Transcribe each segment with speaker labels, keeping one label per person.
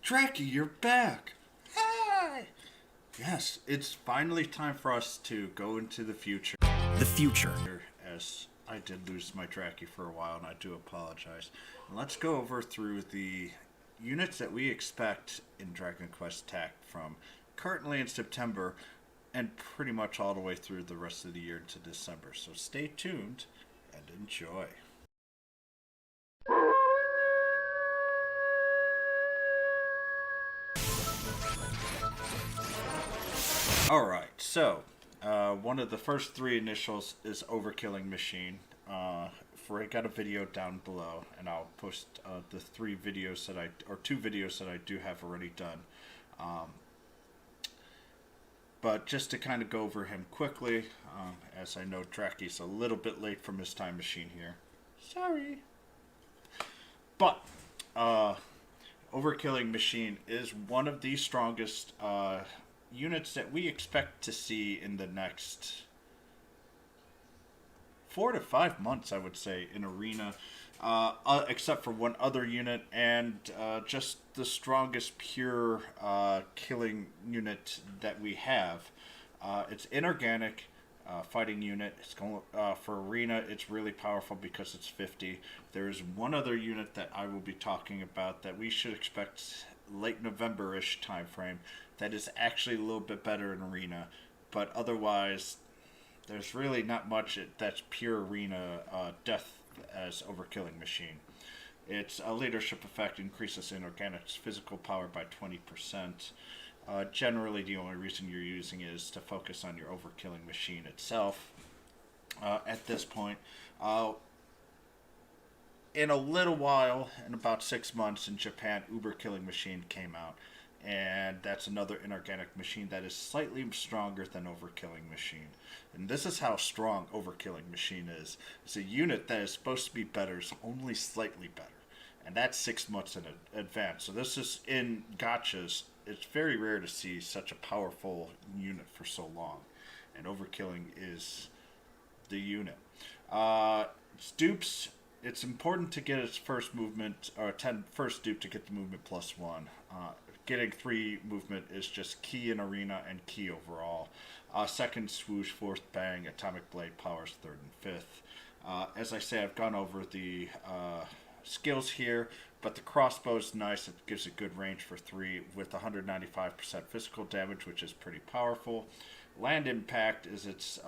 Speaker 1: Draki, you're back! Hi! Yes, it's finally time for us to go into the future.
Speaker 2: The future.
Speaker 1: As I did lose my Draki for a while, and I do apologize. And let's go over through the units that we expect in Dragon Quest Tact from currently in September and pretty much all the way through the rest of the year into December. So stay tuned and enjoy. Alright, so one of the first three initials is Overkilling Machine. I got a video down below, and I'll post the two videos that I do have already done. But just to kind of go over him quickly, as I know Draki's a little bit late from his time machine here. Sorry. But Overkilling Machine is one of the strongest units that we expect to see in the next 4 to 5 months, I would say, in Arena, except for one other unit, and just the strongest pure killing unit that we have. It's inorganic fighting unit. It's going for Arena. It's really powerful because it's 50. There is one other unit that I will be talking about that we should expect late November-ish time frame that is actually a little bit better in Arena, but otherwise there's really not much that's pure Arena death as Overkilling Machine. Its leadership effect increases inorganic's physical power by 20%. Generally, the only reason you're using it is to focus on your Overkilling Machine itself. At this point, in a little while, in about 6 months in Japan, Overkilling Machine came out. And that's another inorganic machine that is slightly stronger than Overkilling Machine. And this is how strong Overkilling Machine is. It's a unit that is supposed to be better, it's only slightly better. And that's 6 months in advance. So this is in gachas. It's very rare to see such a powerful unit for so long. And Overkilling is the unit. Its dupes, it's important to get its first movement, or first dupe to get the movement +1. Getting 3 movement is just key in Arena and key overall. Second swoosh, fourth bang, atomic blade powers 3rd and 5th. As I say, I've gone over the skills here, but the crossbow is nice. It gives a good range for 3 with 195% physical damage, which is pretty powerful. Land impact is its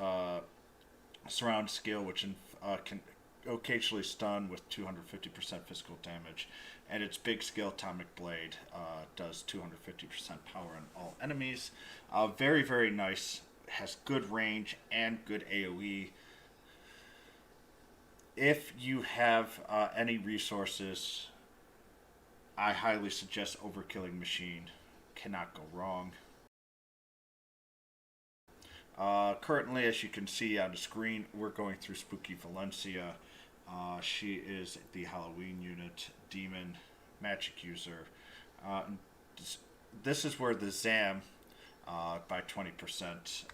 Speaker 1: surround skill, which can occasionally stun with 250% physical damage, and its big skill Atomic Blade does 250% power on all enemies. Very, very nice. Has good range and good AoE. If you have any resources, I highly suggest Overkilling Machine. Cannot go wrong. Currently, as you can see on the screen, we're going through Spooky Valencia. She is the Halloween unit, demon, magic user. This is where the ZAM by 20%.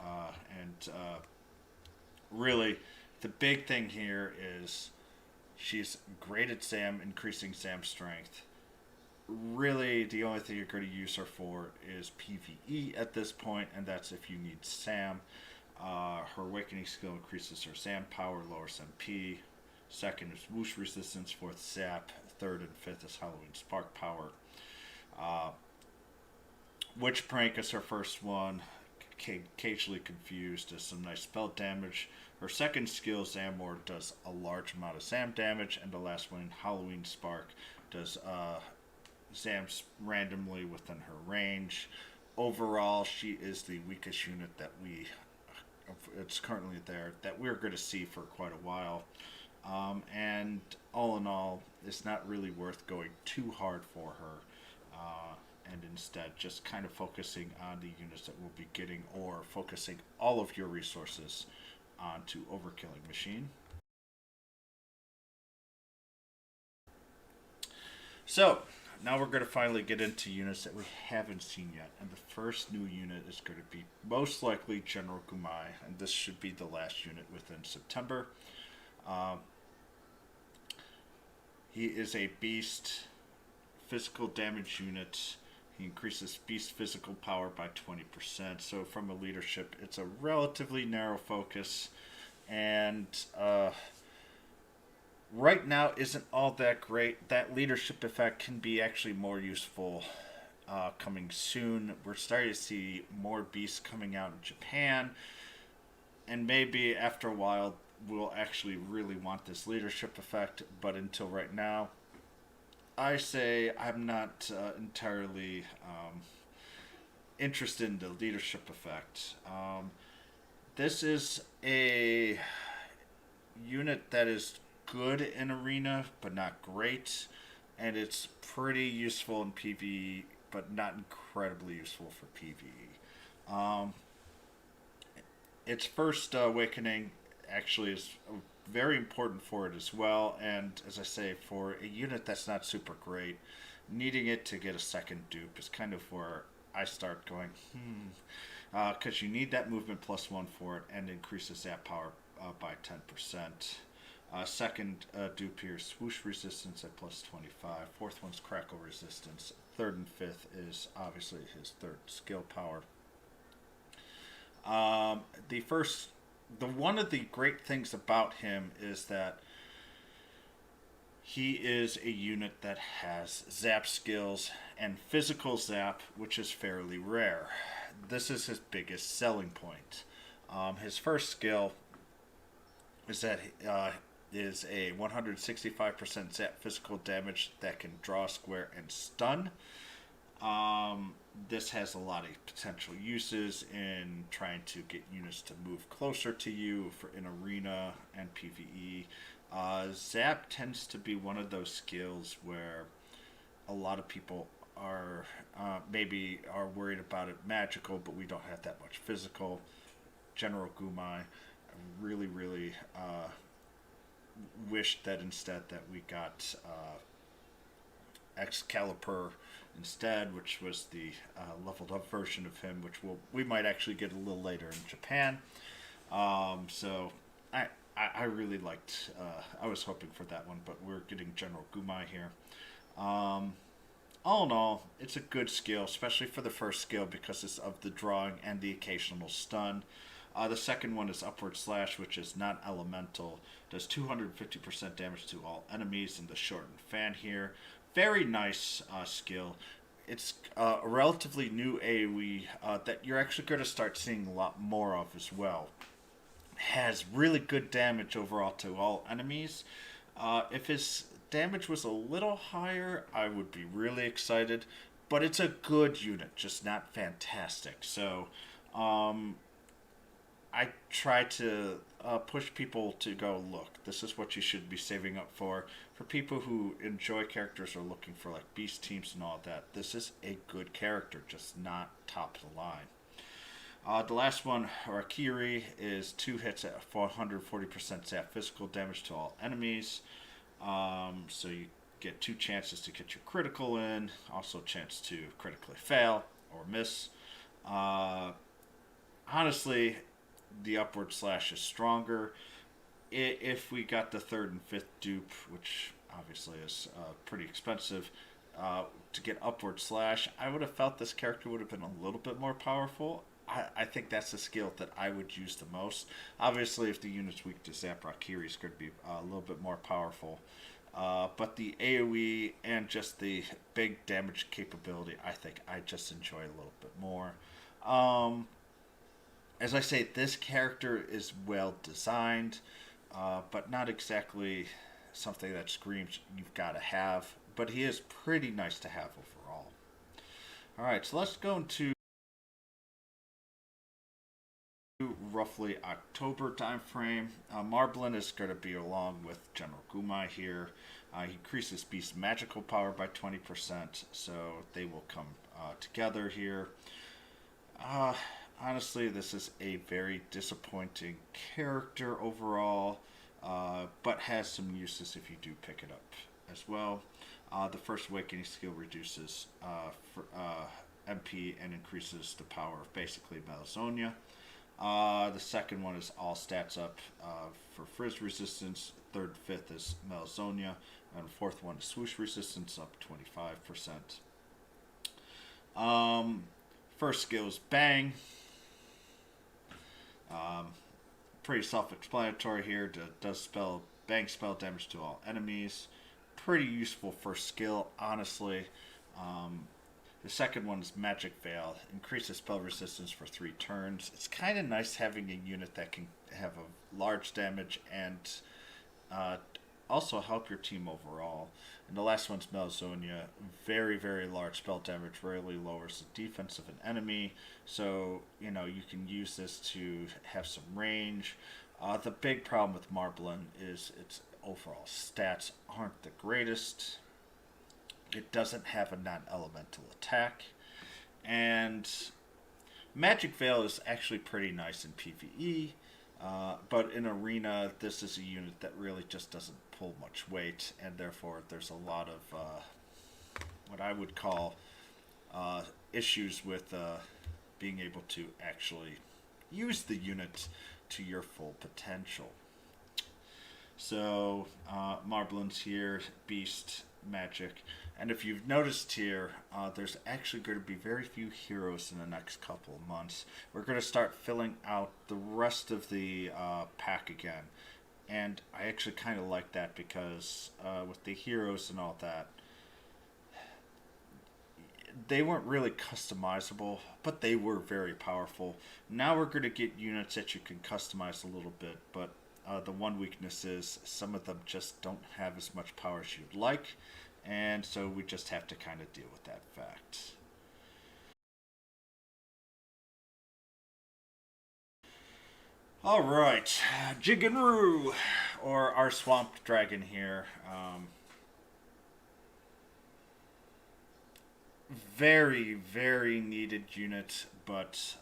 Speaker 1: Really, the big thing here is she's great at ZAM, increasing ZAM strength. Really, the only thing you're going to use her for is PvE at this point, and that's if you need SAM. Her awakening skill increases her ZAM power, lowers MP. Second is whoosh resistance, fourth zap, third and fifth is Halloween spark power. Witch prank is her first one. Occasionally confused, does some nice spell damage. Her second skill, Zamor, does a large amount of Zam damage, and the last one, Halloween spark, does Zams randomly within her range. Overall, she is the weakest unit that it's currently there, that we're going to see for quite a while. And all in all, it's not really worth going too hard for her, and instead just kind of focusing on the units that we'll be getting, or focusing all of your resources onto Overkilling Machine. So, now we're going to finally get into units that we haven't seen yet, and the first new unit is going to be most likely General Gumai, and this should be the last unit within September. He is a beast, physical damage unit, He increases beast physical power by 20%. So from a leadership, it's a relatively narrow focus. And right now isn't all that great. That leadership effect can be actually more useful coming soon. We're starting to see more beasts coming out in Japan. And maybe after a while, we'll actually really want this leadership effect. But until right now, I say I'm not entirely interested in the leadership effect. This is a unit that is good in arena, but not great, and it's pretty useful in PvE, but not incredibly useful for PvE. Its first awakening actually is very important for it as well, and as I say, for a unit that's not super great, needing it to get a second dupe is kind of where I start going, because you need that movement +1 for it, and increases that power by 10%. Second dupe here, swoosh resistance at +25. Fourth one's crackle resistance. Third and fifth is obviously his third skill power. One of the great things about him is that he is a unit that has zap skills and physical zap, which is fairly rare. This is his biggest selling point. His first skill is that is a 165% zap physical damage that can draw, square, and stun. This has a lot of potential uses in trying to get units to move closer to you for in arena and PvE. Zap tends to be one of those skills where a lot of people are maybe are worried about it magical, but we don't have that much physical. General Gumai really wished that instead that we got Excalibur instead, which was the leveled up version of him, which we might actually get a little later in Japan. So I really liked. I was hoping for that one, but we're getting General Gumai here. All in all, it's a good skill, especially for the first skill because it's of the drawing and the occasional stun. The second one is Upward Slash, which is not elemental. Does 250% damage to all enemies in the shortened fan here. Very nice skill. It's a relatively new AoE that you're actually going to start seeing a lot more of as well. Has really good damage overall to all enemies. If his damage was a little higher, I would be really excited. But it's a good unit, just not fantastic. So, I try to push people to go, look, this is what you should be saving up for. For people who enjoy characters or looking for like beast teams and all that, this is a good character, just not top of the line. The last one, Harakiri, is 2 hits at 440% zap physical damage to all enemies. So you get 2 chances to get your critical in, also a chance to critically fail or miss. Honestly, the Upward Slash is stronger. If we got the third and fifth dupe, which obviously is pretty expensive, to get Upward Slash, I would have felt this character would have been a little bit more powerful. I think that's the skill that I would use the most. Obviously, if the unit's weak to Zap, Rakiri is going to be a little bit more powerful. But the AoE and just the big damage capability, I think I just enjoy a little bit more. As I say, this character is well designed, but not exactly something that screams you've got to have. But he is pretty nice to have overall. Alright, so let's go into roughly October time frame. Marblen is going to be along with General Gumai here. He increases beast magical power by 20%, so they will come together here. Honestly, this is a very disappointing character overall, but has some uses if you do pick it up as well. The first awakening skill reduces MP and increases the power of basically Melazonia. The second one is all stats up for frizz resistance. Third, fifth is Melazonia, and fourth one is swoosh resistance up 25%. First skill is Bang. Pretty self-explanatory here. Does spell Bang spell damage to all enemies. Pretty useful first skill, honestly. The second one is Magic Veil. Increases spell resistance for 3 turns. It's kind of nice having a unit that can have a large damage and also help your team overall. And the last one's Malzonia. Very, very large spell damage. Rarely lowers the defense of an enemy. So, you can use this to have some range. The big problem with Marblen is its overall stats aren't the greatest. It doesn't have a non-elemental attack. And Magic Veil is actually pretty nice in PvE. But in Arena, this is a unit that really just doesn't pull much weight, and therefore there's a lot of what I would call issues with being able to actually use the unit to your full potential. So Marblen's here, Beast, Magic, and if you've noticed here, there's actually going to be very few heroes in the next couple of months. We're going to start filling out the rest of the pack again, and I actually kind of like that because with the heroes and all that, they weren't really customizable, but they were very powerful. Now we're going to get units that you can customize a little bit, but the one weakness is some of them just don't have as much power as you'd like, and so we just have to kind of deal with that fact. Alright, Jigenru, or our Swamp Dragon here. Very, very needed unit, but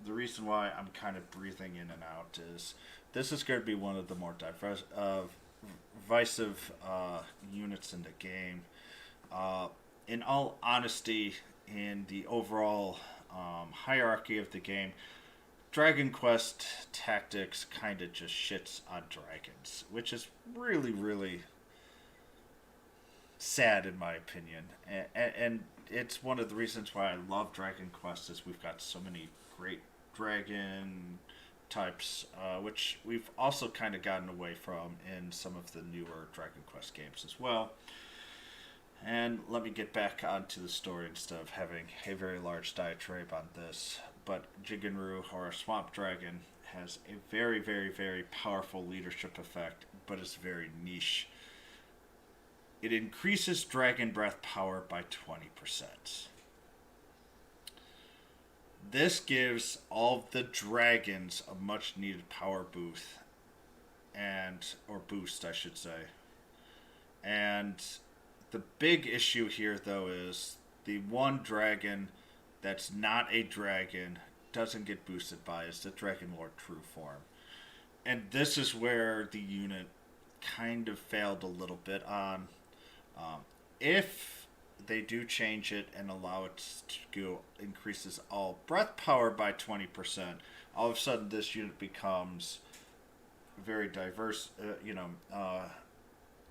Speaker 1: the reason why I'm kind of breathing in and out is this is going to be one of the more divisive units in the game. In all honesty, in the overall hierarchy of the game, Dragon Quest Tactics kind of just shits on dragons, which is really, really sad in my opinion. And it's one of the reasons why I love Dragon Quest is we've got so many great dragon types, which we've also kind of gotten away from in some of the newer Dragon Quest games as well. And let me get back onto the story instead of having a very large diatribe on this. But Jigenru, or Swamp Dragon, has a very, very, very powerful leadership effect, but it's very niche. It increases Dragon Breath power by 20%. This gives all of the dragons a much needed power boost, or boost, I should say. And the big issue here, though, is the one dragon that's not a dragon doesn't get boosted by is the Dragon Lord True Form. And this is where the unit kind of failed a little bit on. If they do change it and allow it to go increases all breath power by 20%, all of a sudden this unit becomes very diverse,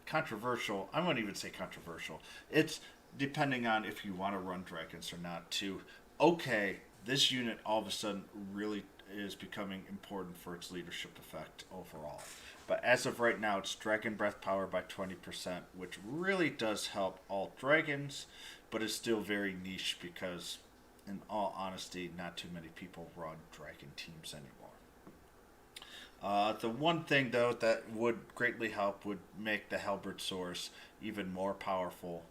Speaker 1: controversial. I wouldn't even say controversial. It's depending on if you want to run dragons or not too. Okay, this unit all of a sudden really is becoming important for its leadership effect overall. But as of right now, it's Dragon Breath power by 20%, which really does help all dragons, but is still very niche because, in all honesty, not too many people run dragon teams anymore. The one thing, though, that would greatly help would make the Halberd Source even more powerful,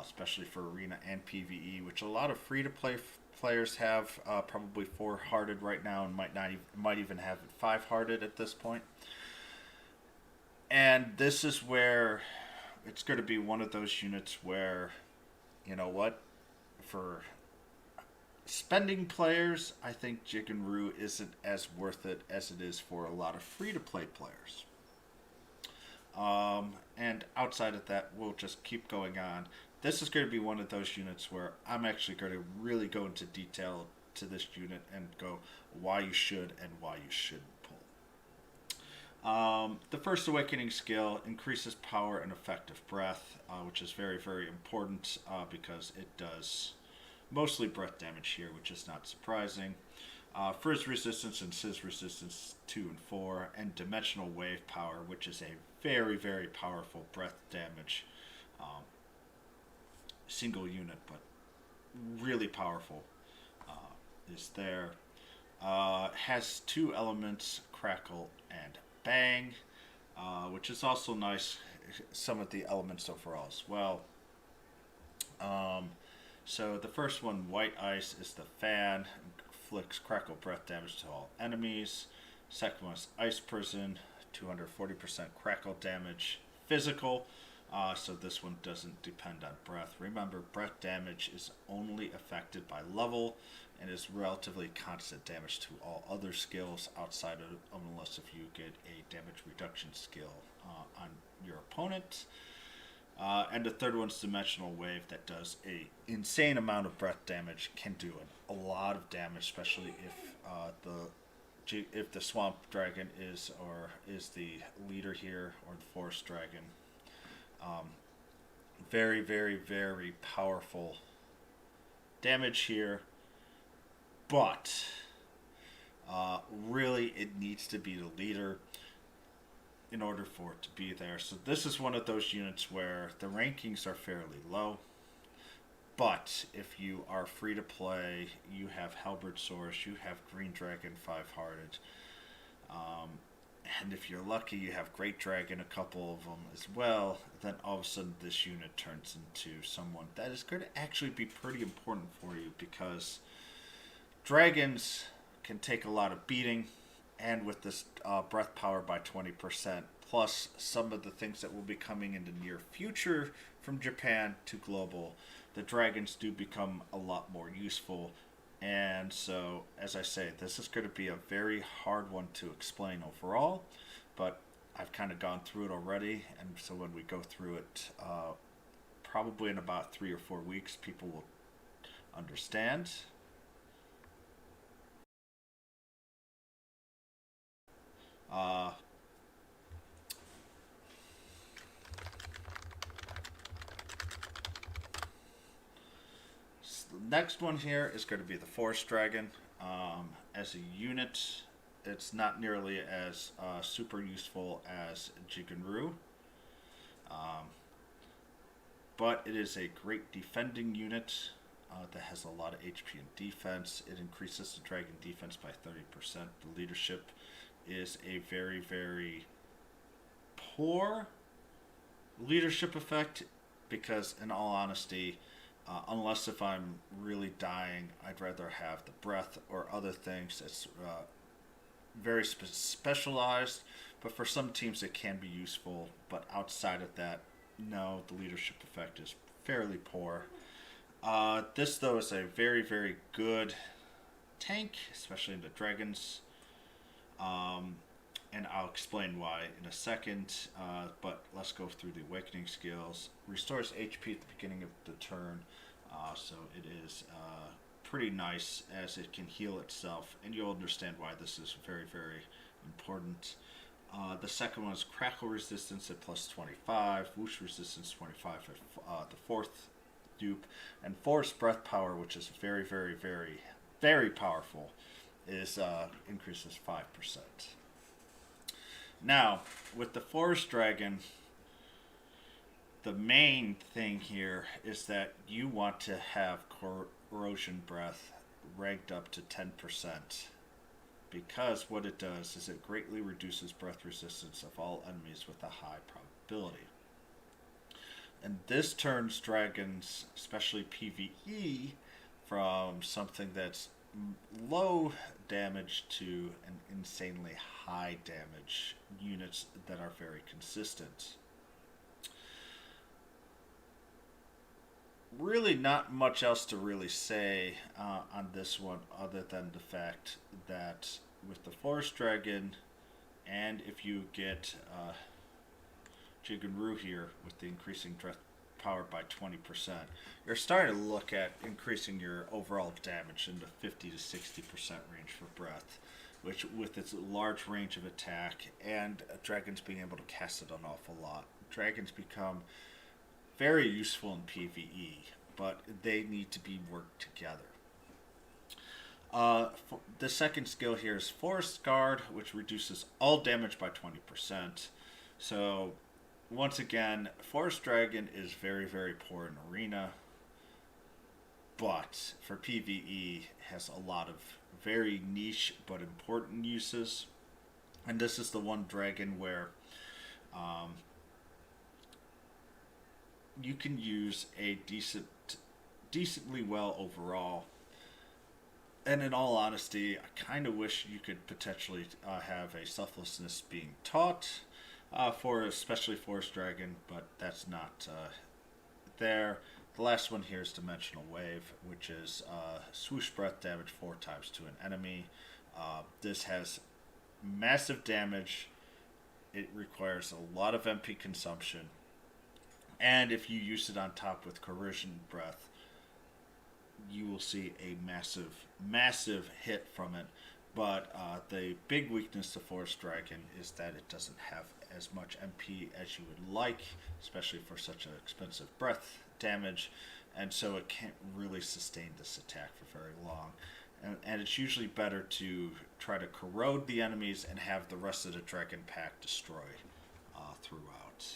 Speaker 1: especially for Arena and PvE, which a lot of free-to-play players have, probably 4-hearted right now, and might even have it 5-hearted at this point. And this is where it's going to be one of those units where, you know what, for spending players, I think Jigenru isn't as worth it as it is for a lot of free-to-play players. And outside of that, we'll just keep going on. This is going to be one of those units where I'm actually going to really go into detail to this unit and go why you should and why you shouldn't pull. The first awakening skill increases power and effective breath, which is very, very important because it does Mostly breath damage here, which is not surprising. Frizz resistance and Sizz resistance 2 and 4, and dimensional wave power, which is a very, very powerful breath damage single unit, but really powerful, is there. Has 2 elements, crackle and bang, which is also nice. Some of the elements overall as well. So the first one, white ice, is the fan, inflicts crackle breath damage to all enemies. Second one is ice prison, 240% crackle damage, physical. So this one doesn't depend on breath. Remember, breath damage is only affected by level and is relatively constant damage to all other skills outside of unless if you get a damage reduction skill on your opponent. And the third one's dimensional wave that does a insane amount of breath damage, can do a lot of damage, especially if the swamp dragon is the leader here, or the forest dragon. Very, very, very powerful damage here, but really it needs to be the leader in order for it to be there. So this is one of those units where the rankings are fairly low, but if you are free to play, you have Halberd Source, you have Green Dragon 5-hearted, and if you're lucky, you have Great Dragon, a couple of them as well, then all of a sudden this unit turns into someone that is going to actually be pretty important for you, because dragons can take a lot of beating, and with this breath power by 20%, plus some of the things that will be coming in the near future from Japan to global, the dragons do become a lot more useful. And so, as I say, this is going to be a very hard one to explain overall, but I've kind of gone through it already, and so when we go through it, probably in about 3 or 4 weeks, people will understand. The next one here is going to be the Forest Dragon. As a unit, it's not nearly as super useful as Jigenru, but it is a great defending unit that has a lot of HP and defense. It increases the dragon defense by 30%. The leadership is a very, very poor leadership effect, because in all honesty, unless if I'm really dying, I'd rather have the breath or other things. It's very specialized, but for some teams it can be useful, but outside of that, no, the leadership effect is fairly poor. This, though, is a very, very good tank, especially in the dragons. And I'll explain why in a second, but let's go through the awakening skills. Restores HP at the beginning of the turn, so it is pretty nice as it can heal itself, and you'll understand why this is very, very important. The second one is Crackle Resistance at plus 25, Whoosh Resistance 25 at the fourth dupe, and Forest Breath Power, which is very, very, very, very powerful, is increases 5%. Now, with the Forest Dragon, the main thing here is that you want to have Corrosion Breath ranked up to 10%, because what it does is it greatly reduces breath resistance of all enemies with a high probability. And this turns dragons, especially PvE, from something that's low damage to an insanely high damage units that are very consistent. Really not much else to really say on this one, other than the fact that with the Forest Dragon, and if you get Jigenru here with the increasing breath power by 20%, you're starting to look at increasing your overall damage in the 50 to 60% range for breath, which with its large range of attack and dragons being able to cast it an awful lot, dragons become very useful in PvE. but they need to be worked together. The second skill here is Forest Guard, which reduces all damage by 20%. So, once again, Forest Dragon is very, very poor in Arena, but for PvE has a lot of very niche but important uses. And this is the one dragon where you can use a decently well overall. And in all honesty, I kind of wish you could potentially have a selflessness being taught for especially Forest Dragon, but that's not there. The last one here is Dimensional Wave, which is swoosh breath damage 4 times to an enemy. This has massive damage. It requires a lot of MP consumption. And if you use it on top with Corrosion Breath, you will see a massive hit from it. But the big weakness to Forest Dragon is that it doesn't have as much MP as you would like, especially for such an expensive breath damage, and so it can't really sustain this attack for very long. And it's usually better to try to corrode the enemies and have the rest of the Dragon Pack destroyed throughout.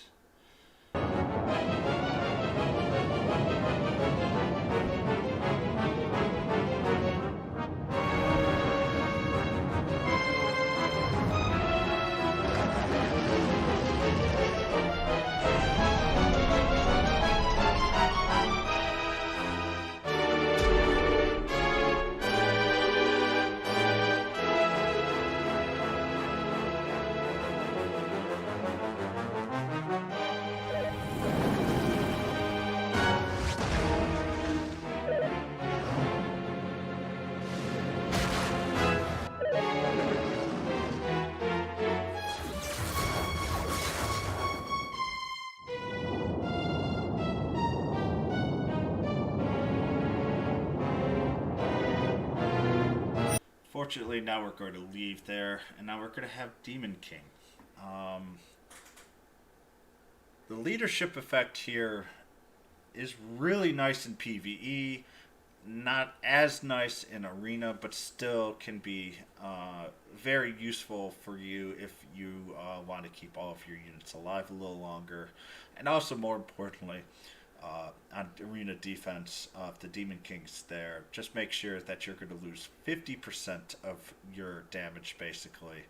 Speaker 1: Fortunately, now we're going to leave there, and now we're going to have Demon King. The leadership effect here is really nice in PvE, not as nice in Arena, but still can be very useful for you if you want to keep all of your units alive a little longer. And also, more importantly, on Arena defense, if the Demon King's there, just make sure that you're going to lose 50% of your damage, basically,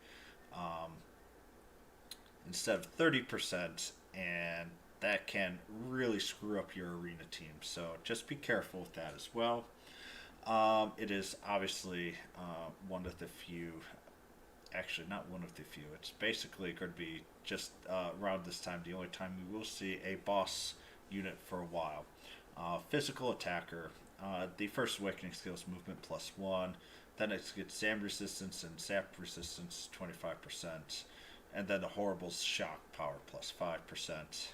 Speaker 1: instead of 30%, and that can really screw up your Arena team. So just be careful with that as well. It is obviously one of the few, actually not one of the few, it's basically going to be just around this time, the only time we will see a boss unit for a while. Physical attacker. The first awakening skill is movement +1. Then it gets SAM resistance and sap resistance 25%. And then the horrible shock power +5%.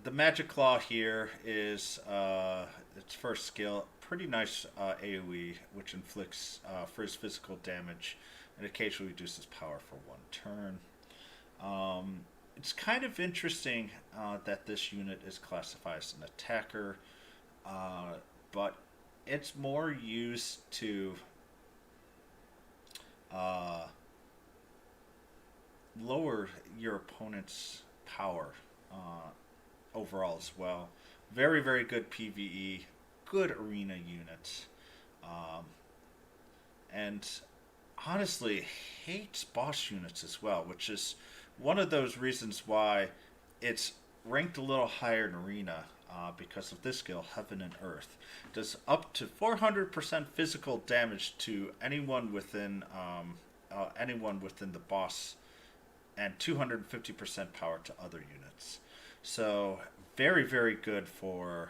Speaker 1: The Magic Claw here is its first skill. Pretty nice AoE, which inflicts first physical damage and occasionally reduces power for 1 turn. It's kind of interesting that this unit is classified as an attacker, but it's more used to lower your opponent's power overall as well. Very, very good PvE, good Arena unit, and honestly hates boss units as well, which is one of those reasons why it's ranked a little higher in Arena, because of this skill, Heaven and Earth. It does up to 400% physical damage to anyone within the boss, and 250% power to other units. So very, very good for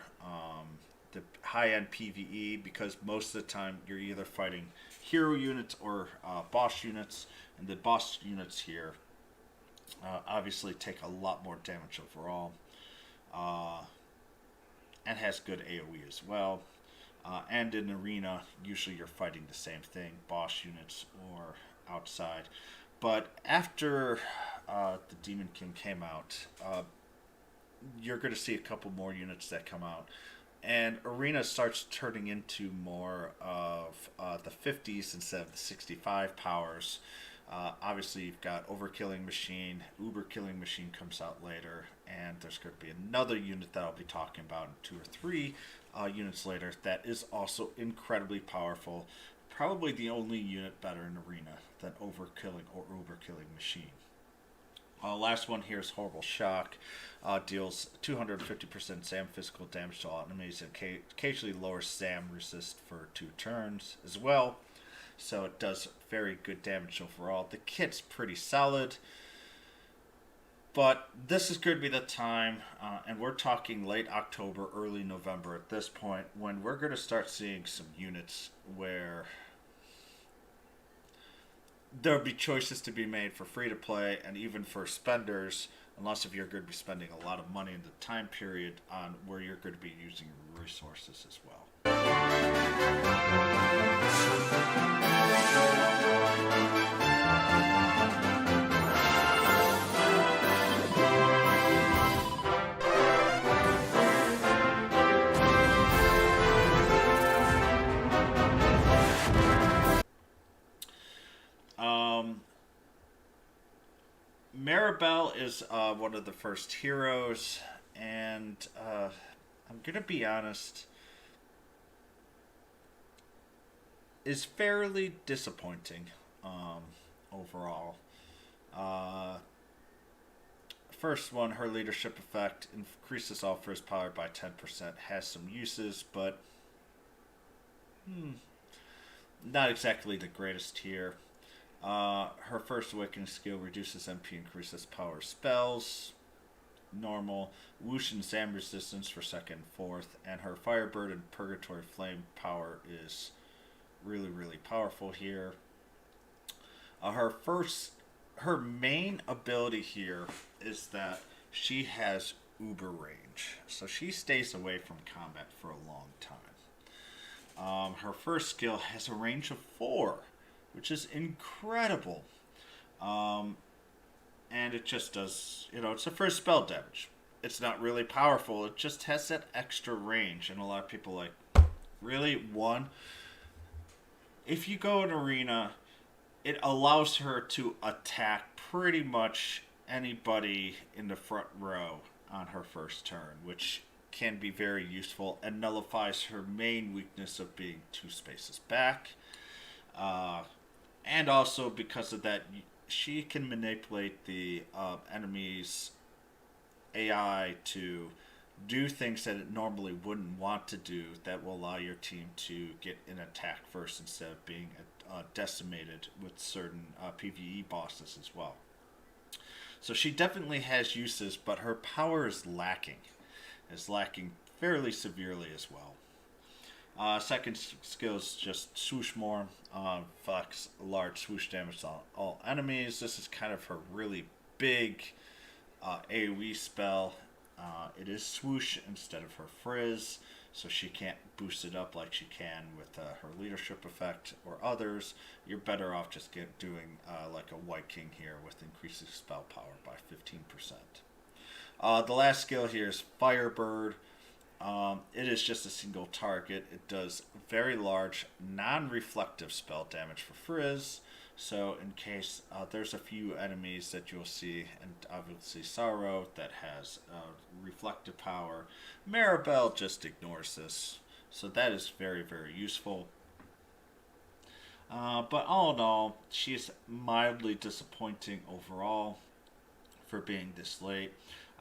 Speaker 1: the high-end PvE, because most of the time you're either fighting hero units or boss units, and the boss units here obviously take a lot more damage overall, and has good AoE as well. And in Arena, usually you're fighting the same thing, boss units or outside. But after the Demon King came out, you're going to see a couple more units that come out. And Arena starts turning into more of the 50s instead of the 65 powers. Obviously, you've got Overkilling Machine, Uberkilling Machine comes out later, and there's going to be another unit that I'll be talking about in 2 or 3 units later that is also incredibly powerful. Probably the only unit better in Arena than Overkilling or Uberkilling Machine. Last one here is Horrible Shock. Deals 250% SAM physical damage to all enemies and occasionally lowers SAM resist for 2 turns as well. So it does very good damage overall. The kit's pretty solid. But this is going to be the time, and we're talking late October, early November at this point, when we're going to start seeing some units where there'll be choices to be made for free to play and even for spenders, unless if you're going to be spending a lot of money in the time period on where you're going to be using resources as well. Maribel is one of the first heroes, and I'm going to be honest, is fairly disappointing overall. First one, her leadership effect increases all first power by 10%, has some uses, but not exactly the greatest here. Her first awakening skill reduces MP, increases power spells, normal, whoosh and SAM resistance for second and fourth, and her Firebird and Purgatory Flame power is really, really powerful here. Her main ability here is that she has uber range, so she stays away from combat for a long time. Her first skill has a range of 4, which is incredible. And it just does, it's the first spell damage. It's not really powerful. It just has that extra range. And a lot of people like, really? 1? If you go in Arena, it allows her to attack pretty much anybody in the front row on her first turn, which can be very useful and nullifies her main weakness of being 2 spaces back. And also, because of that, she can manipulate the enemy's AI to do things that it normally wouldn't want to do that will allow your team to get an attack first instead of being decimated with certain PvE bosses as well. So she definitely has uses, but her power is lacking. It's lacking fairly severely as well. Second skill is just swoosh more. Inflicts large swoosh damage on all enemies. This is kind of her really big AoE spell. It is swoosh instead of her frizz, so she can't boost it up like she can with her leadership effect or others. You're better off just doing like a White King here with increasing spell power by 15%. The last skill here is Firebird. It is just a single target. It does very large, non-reflective spell damage for Frizz. So in case there's a few enemies that you'll see, and obviously Sorrow that has reflective power, Maribel just ignores this. So that is very, very useful. But all in all, she's mildly disappointing overall for being this late.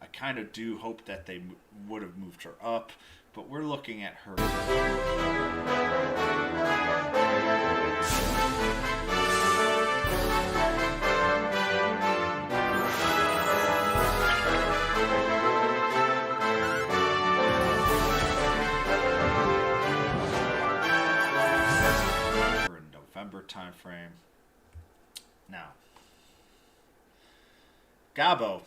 Speaker 1: I kind of do hope that they would have moved her up, but we're looking at her. In November time frame. Now, Gabo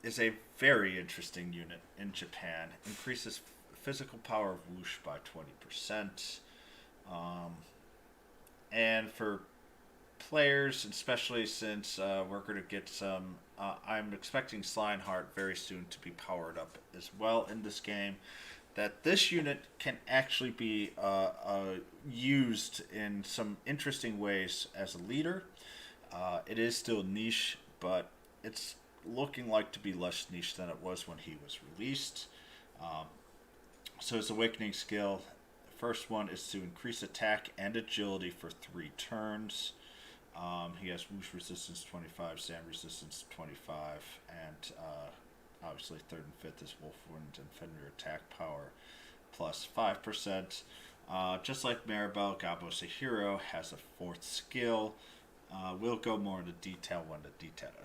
Speaker 1: is a very interesting unit in Japan. Increases physical power of whoosh by 20%. And for players, especially since we're going to get some I'm expecting Slineheart very soon to be powered up as well in this game. That this unit can actually be used in some interesting ways as a leader. It is still niche, but it's looking like to be less niche than it was when he was released. Um, so his Awakening skill, first one is to increase attack and agility for 3 turns. He has Whoosh resistance 25, Sand resistance 25, and obviously 3rd and 5th is Wolfwind and Fenrir attack power plus 5%. Just like Maribel, Gabo's a hero, has a 4th skill. We'll go more into detail when the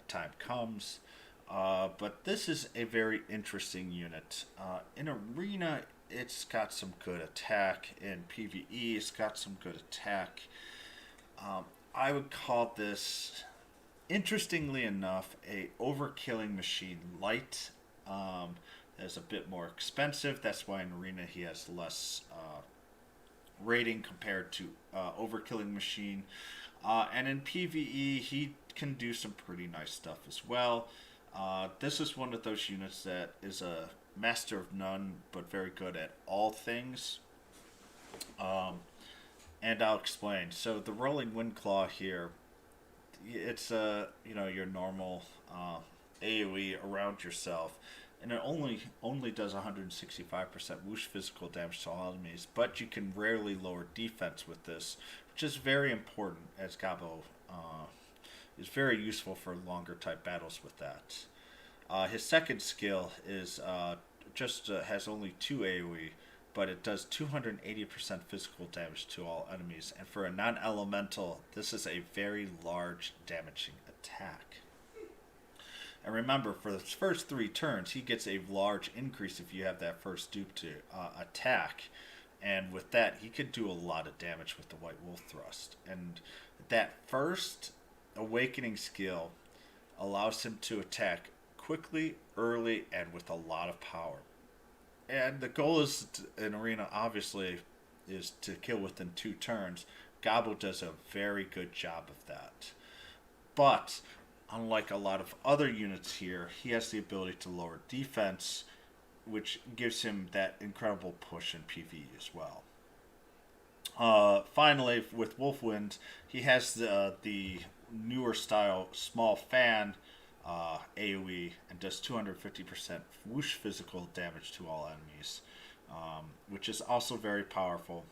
Speaker 1: time comes. But this is a very interesting unit. In Arena, it's got some good attack. In PvE, it's got some good attack. I would call this, interestingly enough, a Overkilling machine light. That's a bit more expensive. That's why in Arena he has less rating compared to Overkilling machine. And in PvE, he can do some pretty nice stuff as well. This is one of those units that is a master of none, but very good at all things. And I'll explain. So the Rolling Windclaw here, it's your normal AoE around yourself, and it only does 165% whoosh physical damage to all enemies, but you can rarely lower defense with this, which is very important, as Gabo is very useful for longer type battles with that. His second skill is has only 2 AoE, but it does 280% physical damage to all enemies, and for a non-elemental, this is a very large damaging attack. And remember, for the first 3 turns, he gets a large increase if you have that first dupe to attack. And with that, he could do a lot of damage with the White Wolf Thrust. And that first Awakening skill allows him to attack quickly, early, and with a lot of power. And the goal is in Arena, obviously, is to kill within 2 turns. Gabo does a very good job of that. But unlike a lot of other units here, he has the ability to lower defense, which gives him that incredible push in PvE as well. Finally, with Wolfwind, he has the newer style Small Fan AoE and does 250% whoosh physical damage to all enemies, which is also very powerful.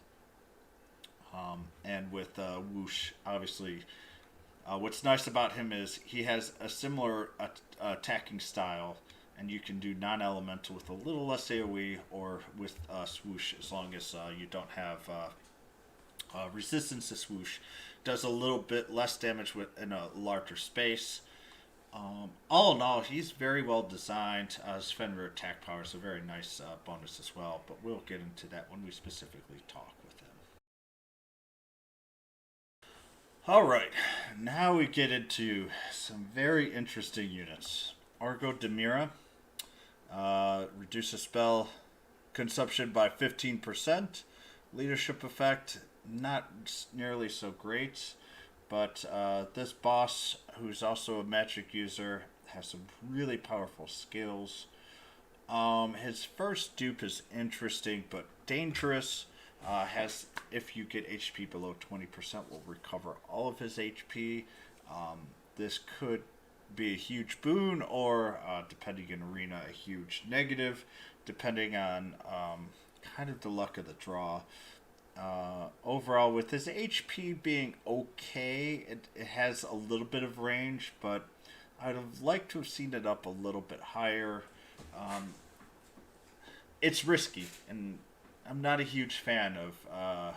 Speaker 1: And with whoosh, obviously, what's nice about him is he has a similar attacking style, and you can do non-elemental with a little less AoE or with swoosh, as long as you don't have resistance to swoosh. Does a little bit less damage in a larger space. All in all, he's very well designed. His Fenrir attack power is a very nice bonus as well, but we'll get into that when we specifically talk with him. Alright, now we get into some very interesting units. Orgodemir reduces spell consumption by 15%. Leadership effect, not nearly so great. But this boss, who's also a magic user, has some really powerful skills. His first dupe is interesting but dangerous. If you get HP below 20%, will recover all of his HP. This could be a huge boon, or depending in Arena, a huge negative, depending on kind of the luck of the draw. Overall, with his HP being okay, it has a little bit of range, but I'd have liked to have seen it up a little bit higher. It's risky, and I'm not a huge fan of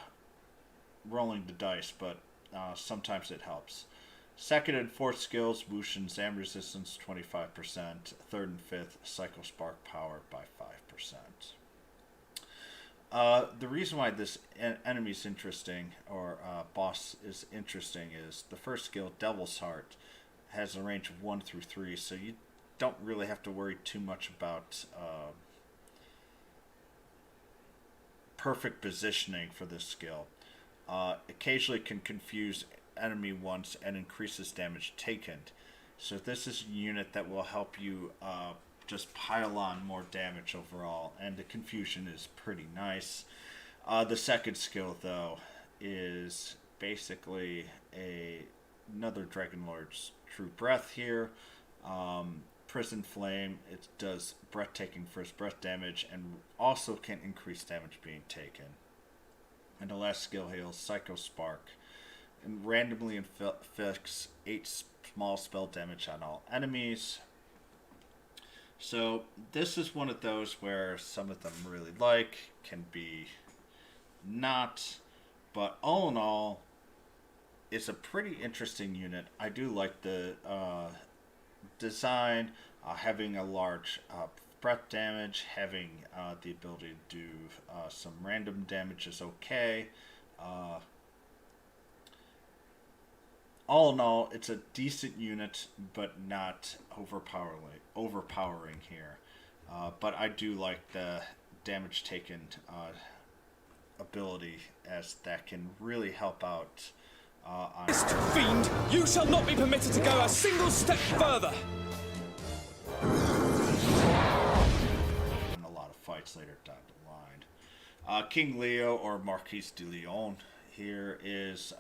Speaker 1: rolling the dice, but sometimes it helps. Second and fourth skills, whoosh and Zam resistance 25%. Third and fifth, Psycho Spark power by 5%. The reason why this enemy is interesting, or boss is interesting, is the first skill, Devil's Heart, has a range of 1 through 3, so you don't really have to worry too much about perfect positioning for this skill. Occasionally can confuse enemy once and increases damage taken. So this is a unit that will help you just pile on more damage overall, and the confusion is pretty nice. The second skill, though, is basically another Dragon Lord's True Breath here. Prison Flame, it does breathtaking first breath damage and also can increase damage being taken. And the last skill heals Psycho Spark and randomly inflicts 8 small spell damage on all enemies. So this is one of those where some of them really like, can be not, but all in all, it's a pretty interesting unit. I do like the design, having a large breath damage, having the ability to do some random damage is okay. All in all, it's a decent unit, but not overpowering here. But I do like the damage taken ability, as that can really help out on...
Speaker 2: Fiend, you shall not be permitted to go a single step further!
Speaker 1: In a lot of fights later down the line. King Leo, or Marquis De Leon, here is...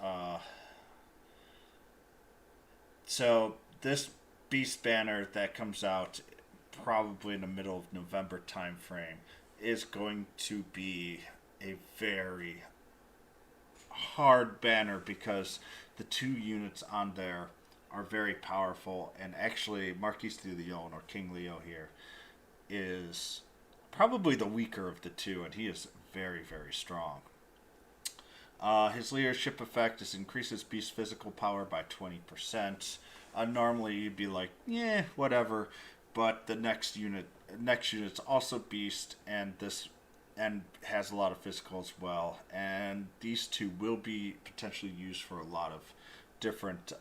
Speaker 1: So this beast banner that comes out probably in the middle of November time frame is going to be a very hard banner, because the 2 units on there are very powerful, and actually Marquis de Leon, or King Leo here, is probably the weaker of the 2, and he is very, very strong. His leadership effect is increases beast physical power by 20%. Normally you'd be like, yeah, whatever, but the next unit's also beast, and has a lot of physical as well, and these 2 will be potentially used for a lot of different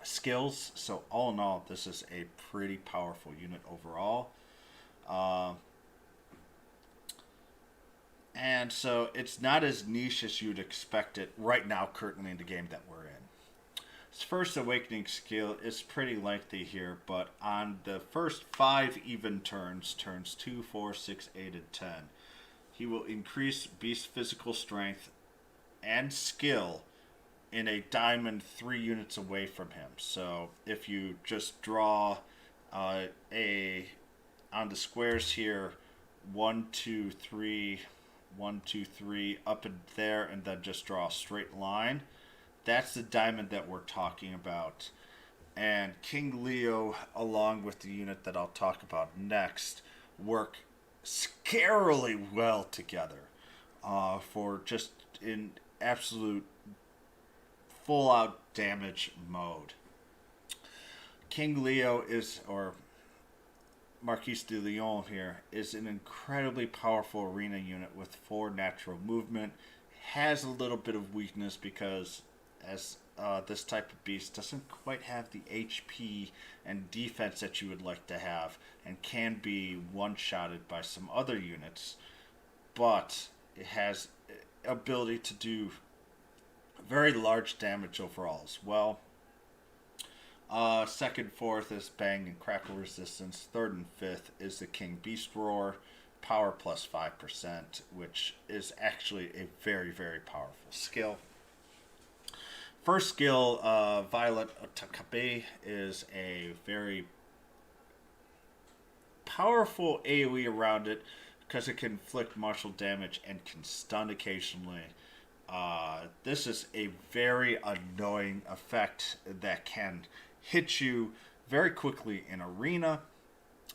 Speaker 1: skills. So all in all, this is a pretty powerful unit overall. And so it's not as niche as you'd expect it right now, currently in the game that we're in. His first awakening skill is pretty lengthy here, but on the first 5 even turns 2, 4, 6, 8, and 10, he will increase beast physical strength and skill in a diamond 3 units away from him. So if you just draw on the squares here, 1, 2, 3, 1, 2, 3 up in there, and then just draw a straight line, that's the diamond that we're talking about. And King Leo, along with the unit that I'll talk about next, work scarily well together for just in absolute full-out damage mode. King Leo is, or Marquis de Leon here, is an incredibly powerful arena unit with 4 natural movement. Has a little bit of weakness because as this type of beast doesn't quite have the HP and defense that you would like to have, and can be one-shotted by some other units, but it has ability to do very large damage overall as well. Second, fourth is Bang and Crackle resistance. Third and fifth is the King Beast Roar, power plus 5%, which is actually a very, very powerful skill. First skill, Violet Otakabe, is a very powerful AoE around it because it can inflict martial damage and can stun occasionally. This is a very annoying effect that can hit you very quickly in arena,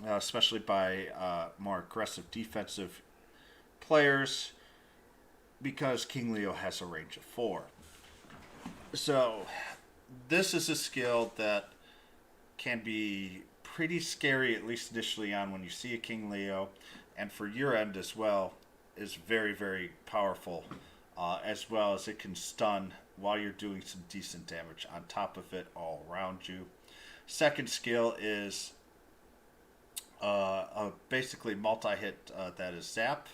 Speaker 1: especially by more aggressive defensive players, because King Leo has a range of 4. So this is a skill that can be pretty scary, at least initially on when you see a King Leo, and for your end as well is very, very powerful, as well as it can stun while you're doing some decent damage on top of it all around you. Second skill is basically multi-hit that is Zap,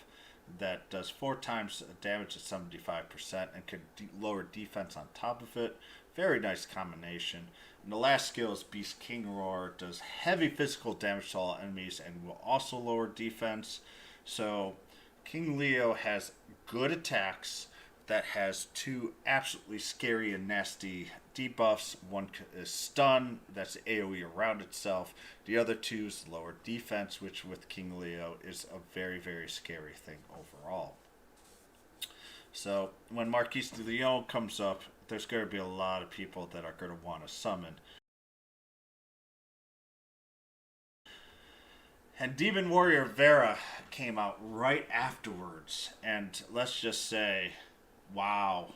Speaker 1: that does 4 times damage at 75% and can lower defense on top of it. Very nice combination. And the last skill is Beast King Roar. Does heavy physical damage to all enemies and will also lower defense. So King Leo has good attacks that has two absolutely scary and nasty debuffs. One is stun, that's AoE around itself. The other two is lower defense, which with King Leo is a very, very scary thing overall. So when Marquis De Leon comes up, there's going to be a lot of people that are going to want to summon. And Demon Warrior Vera came out right afterwards, and let's just say, wow.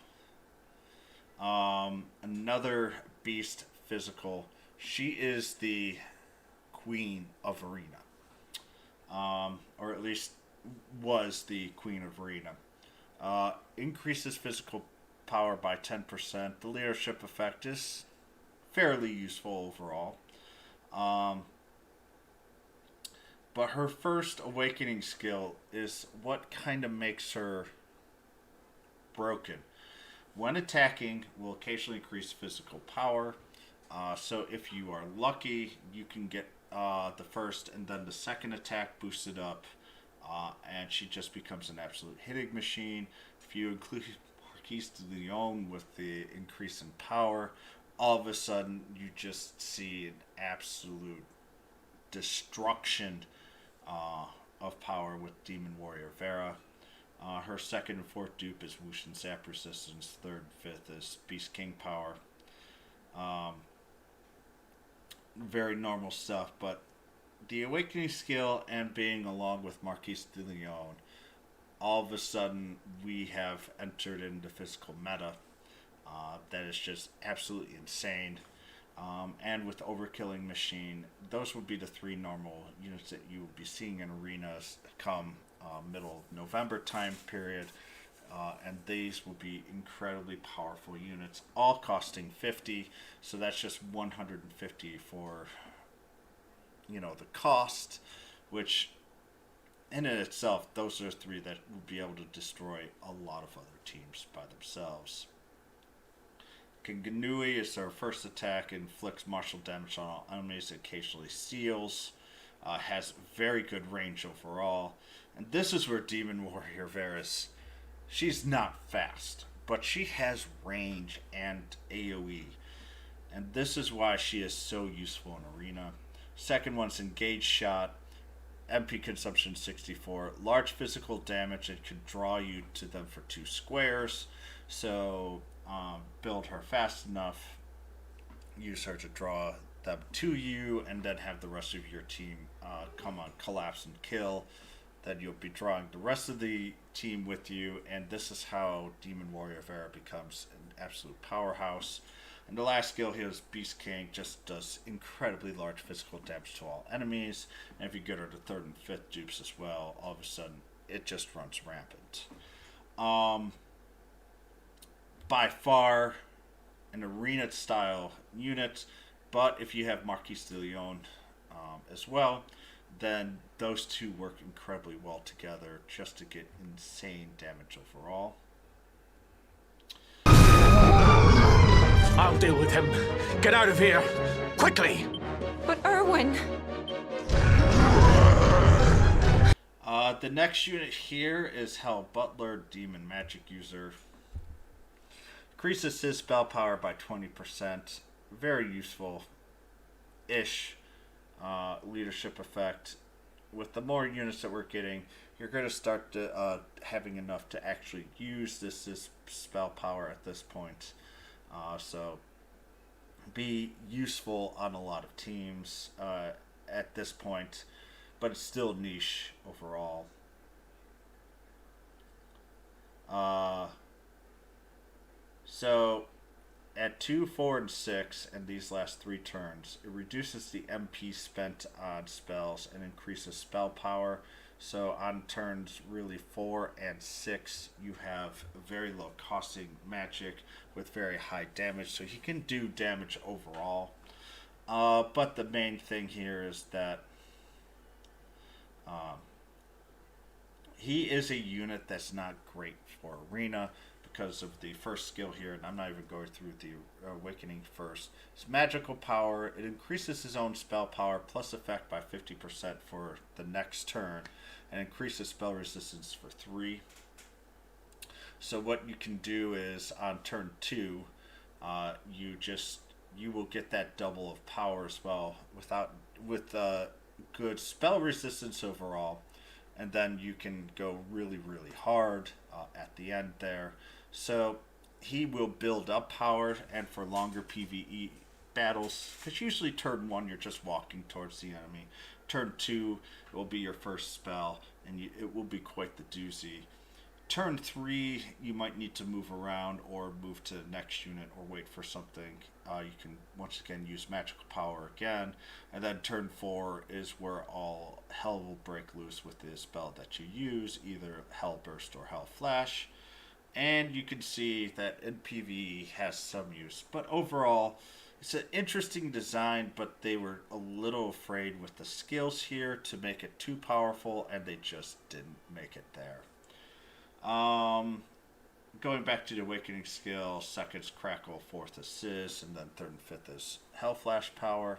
Speaker 1: Another beast physical. She is the queen of Arena. Or at least was the queen of Arena. Increases physical power by 10%. The leadership effect is fairly useful overall. But her first awakening skill is what kind of makes her broken. When attacking, will occasionally increase physical power. So if you are lucky, you can get the first and then the second attack boosted up. And she just becomes an absolute hitting machine. If you include Marquis De Leon with the increase in power, all of a sudden you just see an absolute destruction of power with Demon Warrior Vera. Her second and fourth dupe is Whoosh and Zap Resistance. Third and fifth is Beast King Power. Very normal stuff, but the Awakening skill and being along with Marquis De Leon, all of a sudden we have entered into physical meta that is just absolutely insane. And with Overkilling Machine, those would be the three normal units that you will be seeing in arenas come middle of November time period. And these will be incredibly powerful units, all costing 50. So that's just 150 for, the cost, which in and itself, those are three that will be able to destroy a lot of other teams by themselves. Ganui is their first attack, inflicts martial damage on all enemies, occasionally seals, has very good range overall. And this is where Demon Warrior Vera's, she's not fast, but she has range and AoE. And this is why she is so useful in Arena. Second one's Engage Shot, MP consumption 64, large physical damage, and can draw you to them for 2 squares. So build her fast enough, use her to draw them to you, and then have the rest of your team come on, collapse and kill. Then you'll be drawing the rest of the team with you, and this is how Demon Warrior Vera becomes an absolute powerhouse. And the last skill here is Beast King, just does incredibly large physical damage to all enemies. And if you get her to third and fifth dupes as well, all of a sudden it just runs rampant. By far an arena style unit, but if you have Marquis De Leon as well, then those two work incredibly well together just to get insane damage overall.
Speaker 2: I'll deal with him. Get out of here, quickly!
Speaker 3: But Erwin...
Speaker 1: The next unit here is Hell Butler, Demon Magic User. Increases his spell power by 20%. Very useful-ish leadership effect. With the more units that we're getting, you're going to start to, having enough to actually use this spell power at this point. So be useful on a lot of teams at this point, but it's still niche overall. So at 2, 4, and 6, and these last 3 turns, it reduces the MP spent on spells and increases spell power. So on turns really 4 and 6, you have very low costing magic with very high damage, so he can do damage overall. But the main thing here is that he is a unit that's not great for Arena, because of the first skill here, and I'm not even going through the awakening first. It's magical power. It increases his own spell power plus effect by 50% for the next turn, and increases spell resistance for 3. So what you can do is on turn 2, you will get that double of power as well with good spell resistance overall, and then you can go really hard at the end there. So he will build up power, and for longer PvE battles, because usually turn 1 you're just walking towards the enemy. Turn 2 will be your first spell, and it will be quite the doozy. Turn 3, you might need to move around or move to the next unit or wait for something. You can once again use magical power again. And then turn 4 is where all hell will break loose with the spell that you use, either Hell Burst or Hell Flash. And you can see that in PvE has some use. But overall, it's an interesting design, but they were a little afraid with the skills here to make it too powerful, and they just didn't make it there. Going back to the awakening skill, second's crackle, fourth assist, and then third and fifth is hell flash power.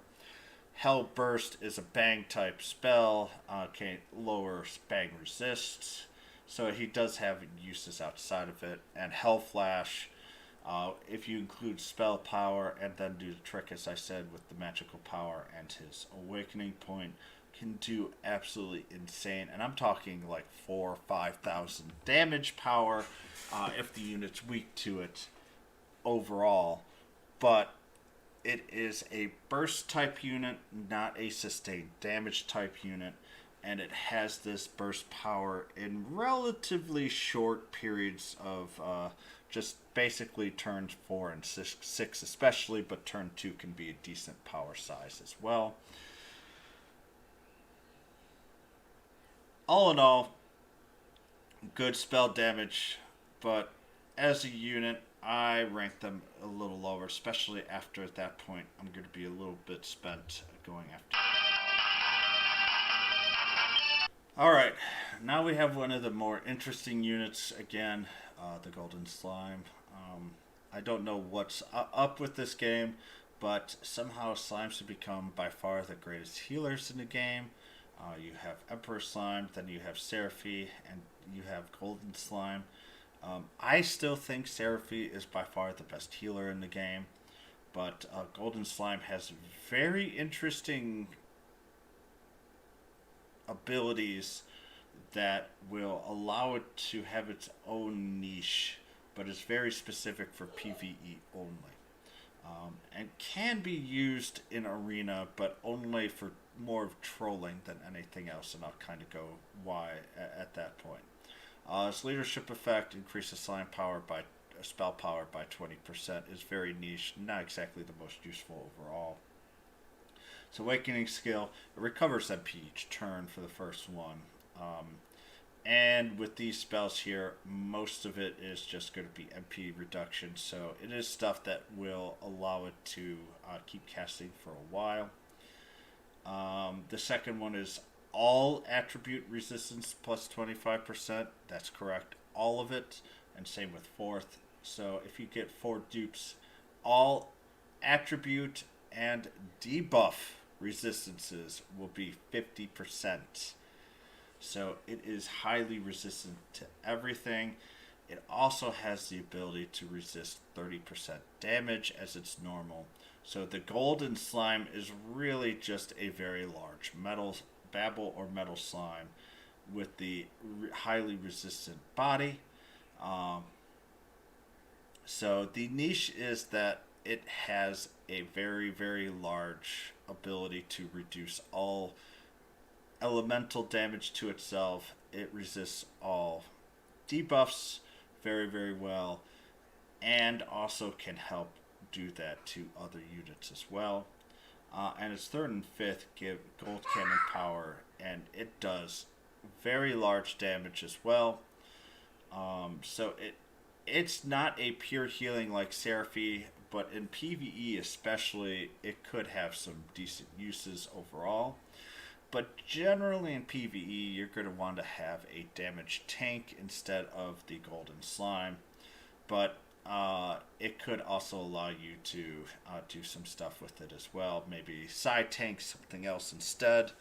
Speaker 1: Hell burst is a bang type spell, can lower bang resists, so he does have uses outside of it. And hell flash, if you include spell power and then do the trick as I said with the magical power and his awakening point, can do absolutely insane, and I'm talking like 4,000 or 5,000 damage power if the unit's weak to it overall. But it is a burst type unit, not a sustained damage type unit, and it has this burst power in relatively short periods of just basically turns 4 and 6 especially, but turn 2 can be a decent power size as well. All in all, good spell damage, but as a unit, I rank them a little lower, especially after at that point I'm going to be a little bit spent going after. Alright, now we have one of the more interesting units again, the Golden Slime. I don't know what's up with this game, but somehow slimes have become by far the greatest healers in the game. You have Emperor Slime, then you have Seraphy, and you have Golden Slime. I still think Seraphy is by far the best healer in the game, but Golden Slime has very interesting abilities that will allow it to have its own niche, but it's very specific for PvE only. And can be used in Arena, but only for more of trolling than anything else, and I'll kind of go why at that point. Its leadership effect increases slime power by spell power by 20%. Is very niche, not exactly the most useful overall. Its awakening skill, it recovers MP each turn for the first one. And with these spells here, most of it is just going to be MP reduction, so it is stuff that will allow it to keep casting for a while. The second one is all attribute resistance plus 25%. That's correct, all of it, and same with fourth. So if you get 4 dupes, all attribute and debuff resistances will be 50%. So it is highly resistant to everything. It also has the ability to resist 30% damage as it's normal. So the Golden Slime is really just a very large metal babble or metal slime with the highly resistant body. So the niche is that it has a very large ability to reduce all elemental damage to itself. It resists all debuffs very well, and also can help do that to other units as well. And its third and fifth give gold cannon power, and it does very large damage as well. So it's not a pure healing like Seraphy, but in PvE especially, it could have some decent uses overall. But generally in PvE, you're going to want to have a damage tank instead of the Golden Slime. but it could also allow you to do some stuff with it as well. Maybe side tank something else instead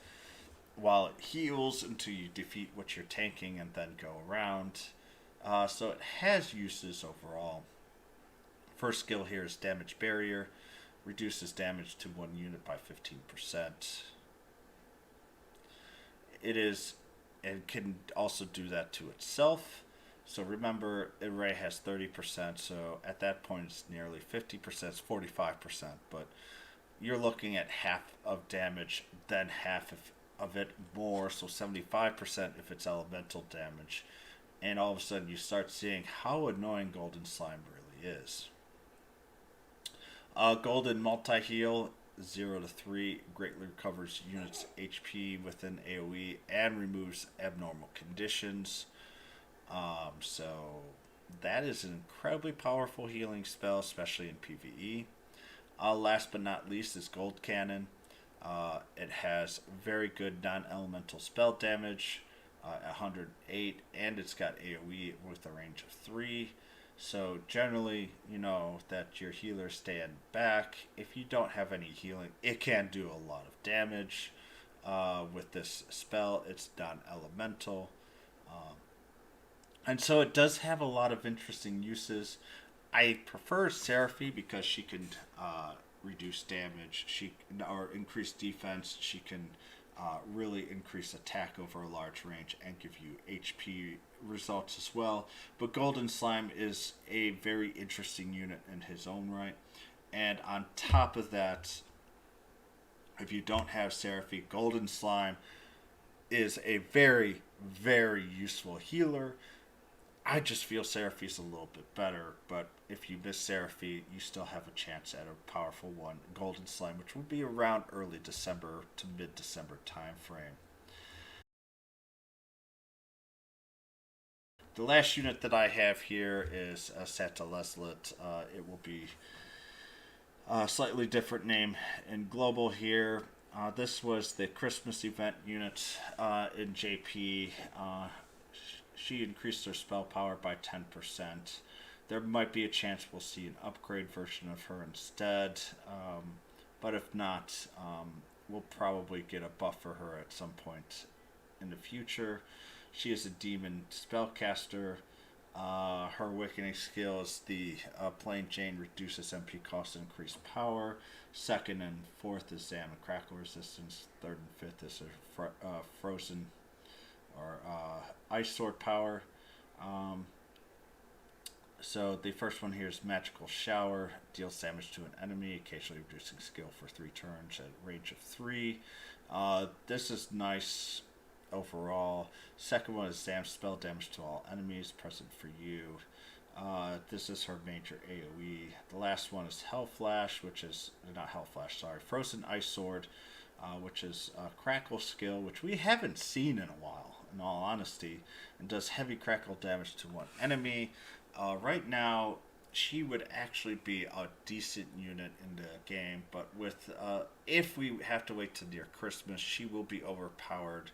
Speaker 1: while it heals until you defeat what you're tanking and then go around. So it has uses overall. First skill here is Damage Barrier. Reduces damage to one unit by 15%. It is, and can also do that to itself. So remember, array has 30%, so at that point it's nearly 50%, it's 45%, but you're looking at half of damage, then half of it more, so 75% if it's elemental damage. And all of a sudden you start seeing how annoying Golden Slime really is. Golden Multi-Heal, 0 to 3, greatly recovers units' HP within AoE and removes abnormal conditions. So that is an incredibly powerful healing spell, especially in PvE. Last but not least is Gold Cannon. It has very good non-elemental spell damage, 108, and it's got AoE with a range of 3. So generally, you know that your healers stand back. If you don't have any healing, it can do a lot of damage. With this spell, it's non-elemental. And so it does have a lot of interesting uses. I prefer Seraphy because she can reduce damage, or increase defense. She can really increase attack over a large range and give you HP results as well. But Golden Slime is a very interesting unit in his own right. And on top of that, if you don't have Seraphy, Golden Slime is a very, very useful healer. I just feel Seraphy's a little bit better, but if you miss Seraphy, you still have a chance at a powerful one, Golden Slime, which will be around early December to mid-December time frame. The last unit that I have here is Santa Leslet. It will be a slightly different name in global here. This was the Christmas event unit in JP. She increased her spell power by 10%. There might be a chance we'll see an upgrade version of her instead. But if not, we'll probably get a buff for her at some point in the future. She is a demon spellcaster. Her awakening skill is the Plain Jane, reduces MP cost and increased power. Second and fourth is Zam and Crackle resistance. Third and fifth is her frozen or ice sword power. So the first one here is Magical Shower. Deals damage to an enemy, occasionally reducing skill for 3 turns at range of 3. This is nice overall. Second one is Zam spell damage to all enemies present for you. This is her major AoE. The last one is Hell Flash, which is not Hell Flash, sorry, Frozen Ice Sword, which is Crackle skill, which we haven't seen in a while, in all honesty, and does heavy crackle damage to one enemy. Right now, she would actually be a decent unit in the game, but with if we have to wait till near Christmas, she will be overpowered,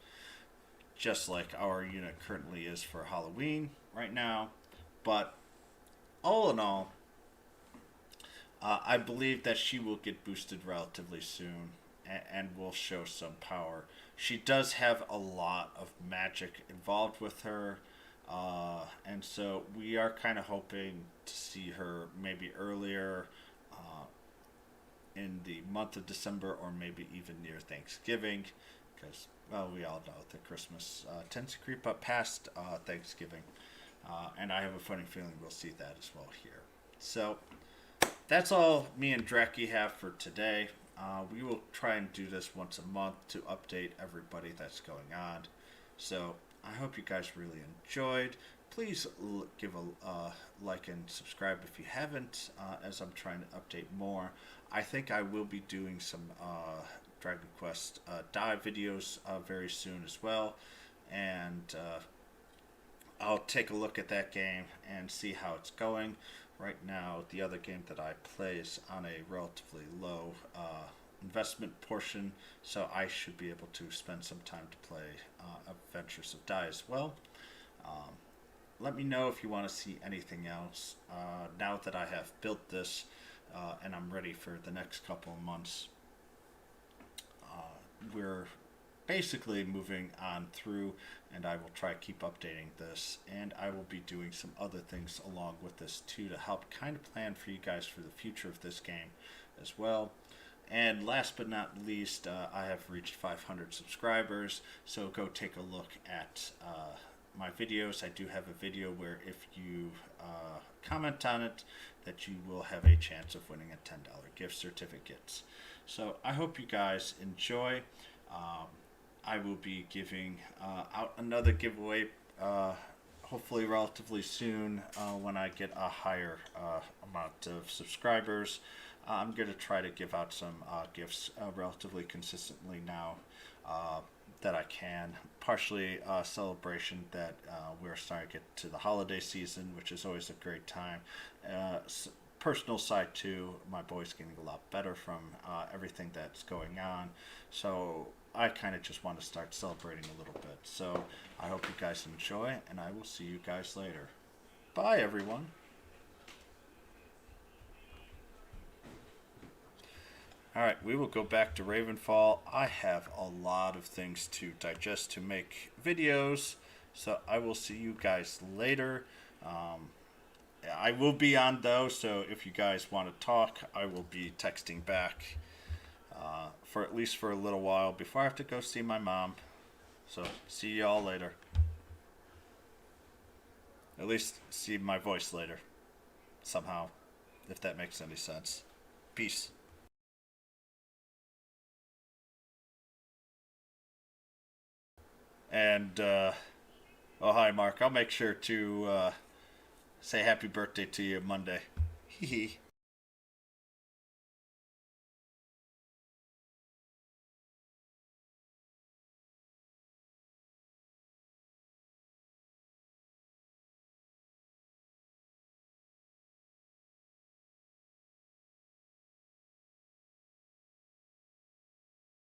Speaker 1: just like our unit currently is for Halloween right now. But all in all, I believe that she will get boosted relatively soon and will show some power. She does have a lot of magic involved with her, and so we are kind of hoping to see her maybe earlier in the month of December, or maybe even near Thanksgiving, because, well, we all know that Christmas tends to creep up past Thanksgiving, and I have a funny feeling we'll see that as well here. So that's all me and Dreki have for today. We will try and do this once a month to update everybody that's going on. So I hope you guys really enjoyed. Please give a like and subscribe if you haven't, as I'm trying to update more. I think I will be doing some Dragon Quest dive videos very soon as well, and I'll take a look at that game and see how it's going. Right now, the other game that I play is on a relatively low investment portion, so I should be able to spend some time to play Adventures of Die as well. let me know if you want to see anything else. Now that I have built this and I'm ready for the next couple of months, we're basically moving on through, and I will try to keep updating this, and I will be doing some other things along with this too to help kind of plan for you guys for the future of this game as well. And last but not least, I have reached 500 subscribers, so go take a look at my videos. I do have a video where if you comment on it, that you will have a chance of winning a $10 gift certificate. So I hope you guys enjoy. I will be giving out another giveaway hopefully relatively soon when I get a higher amount of subscribers. I'm going to try to give out some gifts relatively consistently now that I can. Partially celebration that we're starting to get to the holiday season, which is always a great time. Personal side too, my boy's getting a lot better from everything that's going on, so I kind of just want to start celebrating a little bit. So I hope you guys enjoy, and I will see you guys later. Bye everyone. Alright, we will go back to Ravenfall. I have a lot of things to digest to make videos, so I will see you guys later. I will be on though, so if you guys want to talk, I will be texting back for at least for a little while before I have to go see my mom. So see y'all later. At least see my voice later. Somehow, if that makes any sense. Peace. And, oh hi Mark, I'll make sure to say happy birthday to you Monday. Hee hee.